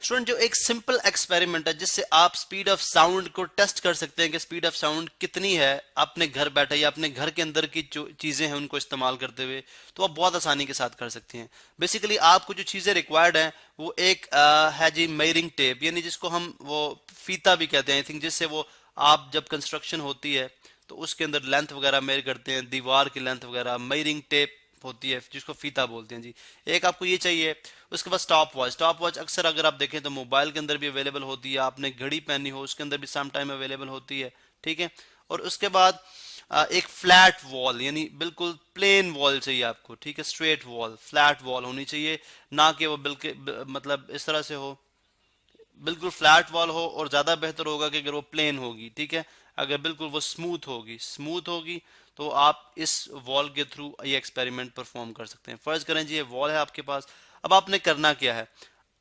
Student जो एक simple experiment है जिससे आप स्पीड ऑफ साउंड को टेस्ट कर सकते हैं कि स्पीड ऑफ साउंड कितनी है अपने घर बैठे या अपने घर के अंदर की जो चीजें हैं उनको इस्तेमाल करते हुए, तो आप बहुत आसानी के साथ कर सकते हैं। बेसिकली आपको जो चीजें रिक्वायर्ड हैं वो एक है जी मेयरिंग टेप, यानी जिसको हम वो फीता भी कहते हैं आई थिंक, जिससे वो आप जब कंस्ट्रक्शन होती है तो उसके अंदर लेंथ वगैरह मेयर करते हैं, दीवार की लेंथ वगैरह, मेयरिंग टेप होती है जिसको फीता बोलते हैं जी। एक आपको ये चाहिए। उसके बाद स्टॉप वॉच। स्टॉप वॉच अक्सर अगर आप देखें तो मोबाइल के अंदर भी अवेलेबल होती है, आपने घड़ी पहनी हो उसके अंदर भी सम टाइम अवेलेबल होती है, ठीक है। और उसके बाद एक फ्लैट वॉल, यानी बिल्कुल प्लेन वॉल चाहिए आपको, ठीक है, स्ट्रेट वॉल, फ्लैट वॉल होनी चाहिए, ना कि वो बिल्कुल मतलब इस तरह से हो, बिल्कुल फ्लैट वॉल हो। और ज्यादा बेहतर होगा कि अगर वो प्लेन होगी, ठीक है, अगर बिल्कुल वो स्मूथ होगी तो आप इस वॉल के थ्रू ये एक्सपेरिमेंट परफॉर्म कर सकते हैं। फर्ज करें जी ये वॉल है आपके पास। अब आपने करना क्या है,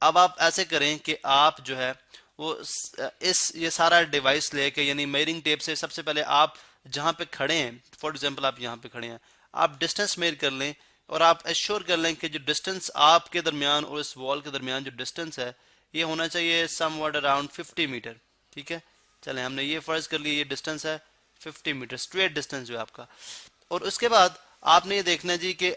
अब आप ऐसे करें कि आप जो है वो इस ये सारा डिवाइस लेके, यानी मेयरिंग टेप से सबसे पहले आप जहां पे खड़े हैं, फॉर एग्जांपल आप यहाँ पे खड़े हैं, आप डिस्टेंस मेयर कर लें और आप एश्योर कर लें कि जो डिस्टेंस आपके दरमियान और इस वॉल के दरमियान जो डिस्टेंस है ये होना चाहिए समवट अराउंड 50 मीटर, ठीक है। चलें हमने ये फर्ज कर लिया, ये डिस्टेंस है 50 मीटर, स्ट्रेट डिस्टेंस जो है आपका। और उसके बाद आपने ये देखना है जी कि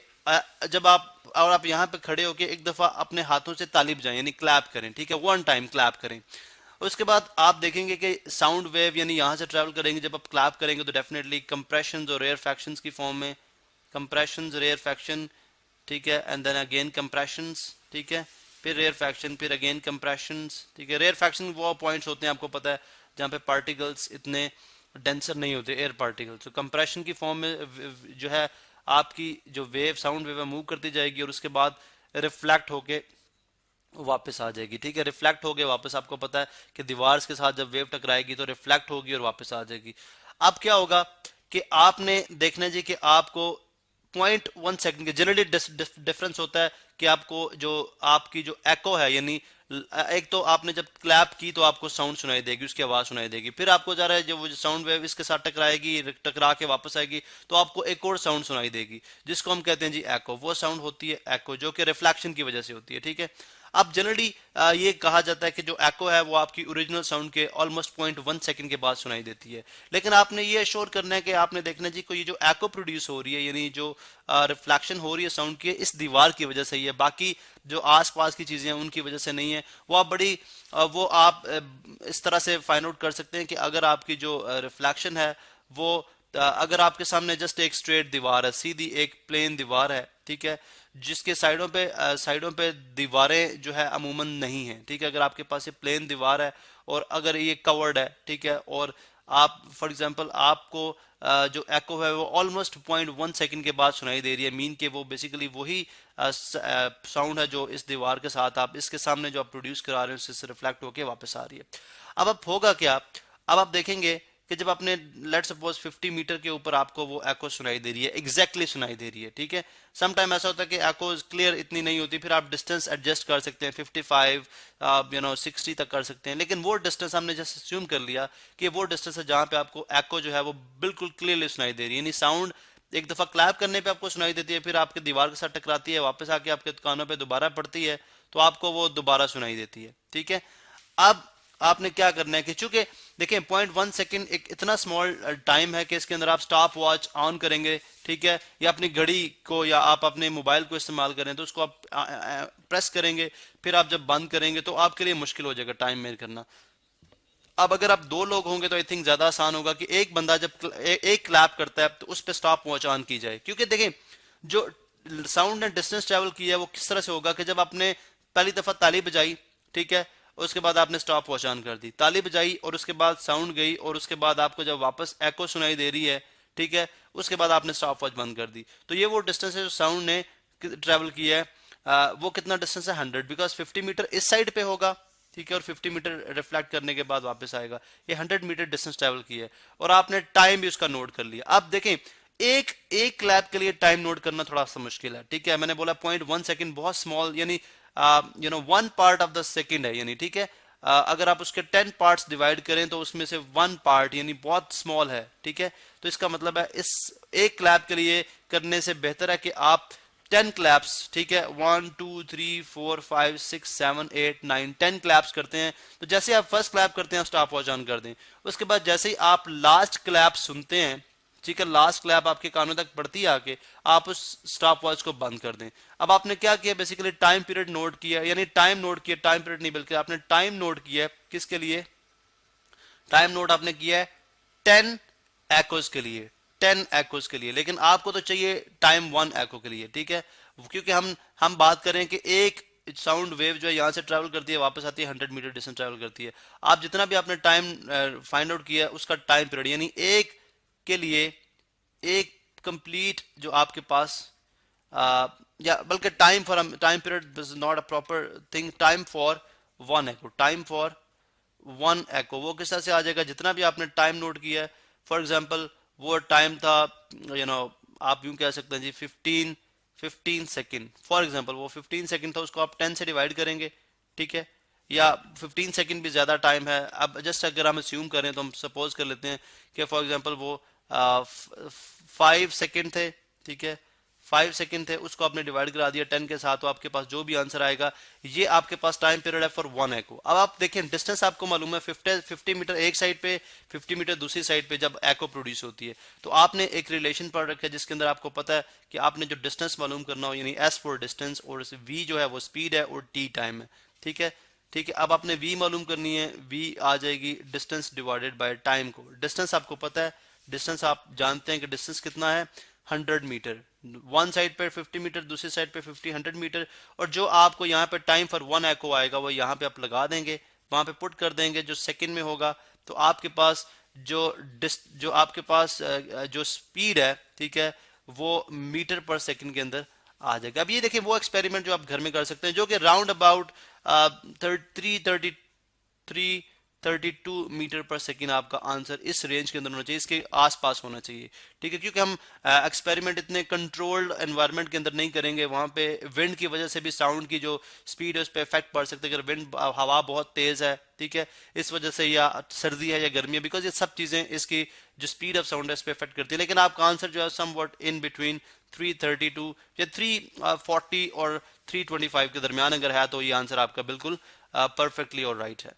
जब आप यहाँ पे खड़े होके एक दफा अपने हाथों से ताली बजाएं, यानी क्लैप करें, ठीक है, वन टाइम क्लैप करें। उसके बाद आप देखेंगे कि साउंड वेव यानी यहाँ से ट्रेवल करेंगे, जब आप क्लैप करेंगे तो डेफिनेटली कंप्रेशन और रेयर फैक्शंस की फॉर्म में, कंप्रेशन रेयर फैक्शन, ठीक है, एंड देन अगेन कंप्रेशंस, ठीक है, फिर रेयर फैक्शन, फिर अगेन कंप्रेशंस, ठीक है। रेयर फैक्शन वो पॉइंट्स होते हैं आपको पता है जहाँ पे पार्टिकल्स इतने डेंसर नहीं होते, एयर पार्टिकल्स। तो कंप्रेशन की फॉर्म में जो है आपकी जो वेव साउंड वेव मूव करती जाएगी और उसके बाद रिफ्लेक्ट होके वापस आ जाएगी, ठीक है। रिफ्लेक्ट हो गए वापस, आपको पता है कि दीवार के साथ जब वेव टकराएगी तो रिफ्लेक्ट होगी और वापस आ जाएगी। अब क्या होगा कि आपने देखना है जी कि आपको 0.1 सेकंड के जनरली डिफरेंस होता है कि आपको जो आपकी जो एको है, यानी एक तो आपने जब क्लैप की तो आपको साउंड सुनाई देगी, उसकी आवाज सुनाई देगी, फिर आपको जा रहा है जब वो साउंड वेव इसके साथ टकराएगी, टकरा के वापस आएगी तो आपको एक और साउंड सुनाई देगी जिसको हम कहते हैं जी एको। वो साउंड होती है एको जो कि रिफ्लेक्शन की वजह से होती है, ठीक है। अब जनरली ये कहा जाता है कि जो एको है वो आपकी ओरिजिनल साउंड के ऑलमोस्ट 0.1 सेकंड के बाद सुनाई देती है। लेकिन आपने ये अश्योर करना है कि आपने देखना है जी को ये जो एको प्रोड्यूस हो रही है, यानी जो रिफ्लेक्शन हो रही है साउंड की, इस दीवार की वजह से ही है, बाकी जो आसपास की चीजें हैं उनकी वजह से नहीं है। वो आप बड़ी वो आप इस तरह से फाइंड आउट कर सकते हैं कि अगर आपकी जो रिफ्लेक्शन है वो अगर आपके सामने जस्ट एक स्ट्रेट दीवार है, सीधी एक प्लेन दीवार है, ठीक है, जिसके साइडों पे दीवारें जो है अमूमन नहीं है, ठीक है। अगर आपके पास ये प्लेन दीवार है और अगर ये कवर्ड है, ठीक है, और आप फॉर एग्जांपल आपको जो एको है वो ऑलमोस्ट 0.1 सेकंड के बाद सुनाई दे रही है, मीन के वो बेसिकली वही साउंड है जो इस दीवार के साथ आप इसके सामने जो आप प्रोड्यूस करा रहे हैं उससे रिफ्लेक्ट होकर वापस आ रही है। अब होगा क्या, अब आप देखेंगे कि जब आपने लेट सपोज 50 मीटर के ऊपर आपको वो एको सुनाई दे रही है, एग्जैक्टली सुनाई दे रही है, ठीक है। सम टाइम ऐसा होता है कि एको क्लियर इतनी नहीं होती, फिर आप डिस्टेंस एडजस्ट कर सकते हैं, 55 60 तक कर सकते हैं। लेकिन वो डिस्टेंस हमने जस्ट अस्यूम कर लिया कि वो डिस्टेंस है जहां पे आपको एको जो है वो बिल्कुल क्लियरली सुनाई दे रही है, यानी साउंड एक दफा क्लैप करने पे आपको सुनाई देती है, फिर आपके दीवार के साथ टकराती है, वापस आके आपके कानों पे दोबारा पड़ती है तो आपको वो दोबारा सुनाई देती है, ठीक है। अब आपने क्या करना है कि चूंकि देखें 0.1 सेकंड एक इतना स्मॉल टाइम है कि इसके अंदर आप स्टॉप वॉच ऑन करेंगे, ठीक है, या अपनी घड़ी को या आप अपने मोबाइल को इस्तेमाल करें तो उसको आप प्रेस करेंगे, फिर आप जब बंद करेंगे तो आपके लिए मुश्किल हो जाएगा टाइम मेयर करना। अब अगर आप दो लोग होंगे तो आई थिंक ज्यादा आसान होगा कि एक बंदा जब एक क्लैप करता है तो उस पर स्टॉप वॉच ऑन की जाए, क्योंकि देखें जो साउंड ने डिस्टेंस ट्रेवल किया है वो किस तरह से होगा कि जब आपने पहली दफा ताली बजाई, ठीक है, उसके बाद आपने स्टॉप वॉच ऑन कर दी, ताली बजाई और उसके बाद साउंड गई और उसके बाद आपको जब वापस एको सुनाई दे रही है, ठीक है, उसके बाद आपने स्टॉप वॉच बंद कर दी, तो ये वो डिस्टेंस है जो साउंड ने ट्रेवल किया है। वो कितना डिस्टेंस है 100, बिकॉज 50 मीटर इस साइड पे होगा, ठीक है, और 50 मीटर रिफ्लेक्ट करने के बाद वापस आएगा, ये 100 मीटर डिस्टेंस ट्रेवल किया है और आपने टाइम भी उसका नोट कर लिया। अब देखें एक एक क्लैप के लिए टाइम नोट करना थोड़ा सा मुश्किल है, ठीक है, मैंने बोला 0.1 सेकंड बहुत स्मॉल, यानी 1 पार्ट ऑफ द सेकंड है, यानी ठीक है, अगर आप उसके 10 पार्ट्स डिवाइड करें तो उसमें से 1 पार्ट यानी बहुत स्मॉल है, ठीक है। तो इसका मतलब है इस एक क्लैप के लिए करने से बेहतर है कि आप 10 क्लैप्स, ठीक है, 1 2 3 4 5 6 7 8 9 10 क्लैप्स करते हैं। तो जैसे आप फर्स्ट क्लैप करते हैं स्टॉप वॉच ऑन कर दें। उसके बाद जैसे ही आप लास्ट क्लैप सुनते हैं, ठीक है, लास्ट क्लैप आपके कानों तक पड़ती है आके, आप उस स्टॉप वॉच को बंद कर दें। अब आपने क्या किया, बेसिकली टाइम पीरियड नोट किया, यानी टाइम नोट किया, टाइम पीरियड नहीं बल्कि आपने टाइम नोट किया है। किसके लिए टाइम नोट आपने किया है? 10 एकोस के लिए, 10 एकोस के लिए। लेकिन आपको तो चाहिए टाइम 1 एको के लिए, ठीक है, क्योंकि हम बात करें कि एक साउंड वेव जो है यहां से ट्रैवल करती है, वापस आती है 100 मीटर डिस्टेंस ट्रैवल करती है। आप जितना भी आपने टाइम फाइंड आउट किया है उसका टाइम पीरियड, यानी एक के लिए एक कंप्लीट जो आपके पास या बल्कि time period is not a proper thing, time for 1 echo, time for 1 एको वो किस तरह से आ जाएगा? जितना भी आपने टाइम नोट किया है, फॉर एग्जाम्पल वो टाइम था, आप यूं कह सकते हैं जी 15 सेकेंड, फॉर एग्जाम्पल वो 15 सेकेंड था, उसको आप 10 से डिवाइड करेंगे, ठीक है, या 15 सेकेंड भी ज्यादा टाइम है। अब जस्ट अगर हम अस्यूम करें तो हम सपोज कर लेते हैं कि फॉर एग्जाम्पल वो 5 सेकेंड थे, ठीक है, 5 सेकेंड थे, उसको आपने डिवाइड करा दिया 10 के साथ, तो आपके पास जो भी आंसर आएगा ये आपके पास टाइम पीरियड है फॉर 1 एको। अब आप देखें डिस्टेंस आपको मालूम है 50 मीटर एक साइड पे, 50 मीटर दूसरी साइड पे जब एको प्रोड्यूस होती है, तो आपने एक रिलेशन पढ़ रखा है जिसके अंदर आपको पता है कि आपने जो डिस्टेंस मालूम करना हो, यानी एस फॉर डिस्टेंस और वी जो है वो स्पीड है और टी टाइम है, ठीक है, ठीक है। अब आपने v मालूम करनी है, v आ जाएगी डिस्टेंस डिवाइडेड बाय टाइम को। डिस्टेंस आपको पता है, डिस्टेंस आप जानते हैं कि डिस्टेंस कितना है 100 मीटर, वन साइड पे 50 मीटर, दूसरी साइड पे 50, 100 मीटर। और जो आपको यहाँ पे टाइम फॉर 1 एको आएगा वो यहाँ पे आप लगा देंगे, वहां पे पुट कर देंगे जो सेकंड में होगा, तो आपके पास जो आपके पास जो स्पीड है, ठीक है, वो मीटर पर सेकंड के अंदर आ जाएगा। अब ये देखिए वो एक्सपेरिमेंट जो आप घर में कर सकते हैं, जो कि राउंड अबाउट 332 मीटर पर सेकेंड आपका आंसर इस रेंज के अंदर होना चाहिए, इसके आसपास होना चाहिए, ठीक है, क्योंकि हम एक्सपेरिमेंट इतने कंट्रोल्ड एनवायरनमेंट के अंदर नहीं करेंगे, वहां पे विंड की वजह से भी साउंड की जो स्पीड है उस पर इफेक्ट पड़ सकता है। अगर विंड हवा बहुत तेज है, ठीक है, इस वजह से, या सर्दी है या गर्मी है, बिकॉज ये सब चीजें इसकी जो स्पीड ऑफ साउंड है इस पर इफेक्ट करती है। लेकिन आपका आंसर जो है समवट इन बिटवीन 332 या 340 और 325 के दरमियान अगर है तो ये आंसर आपका बिल्कुल परफेक्टली और राइट है।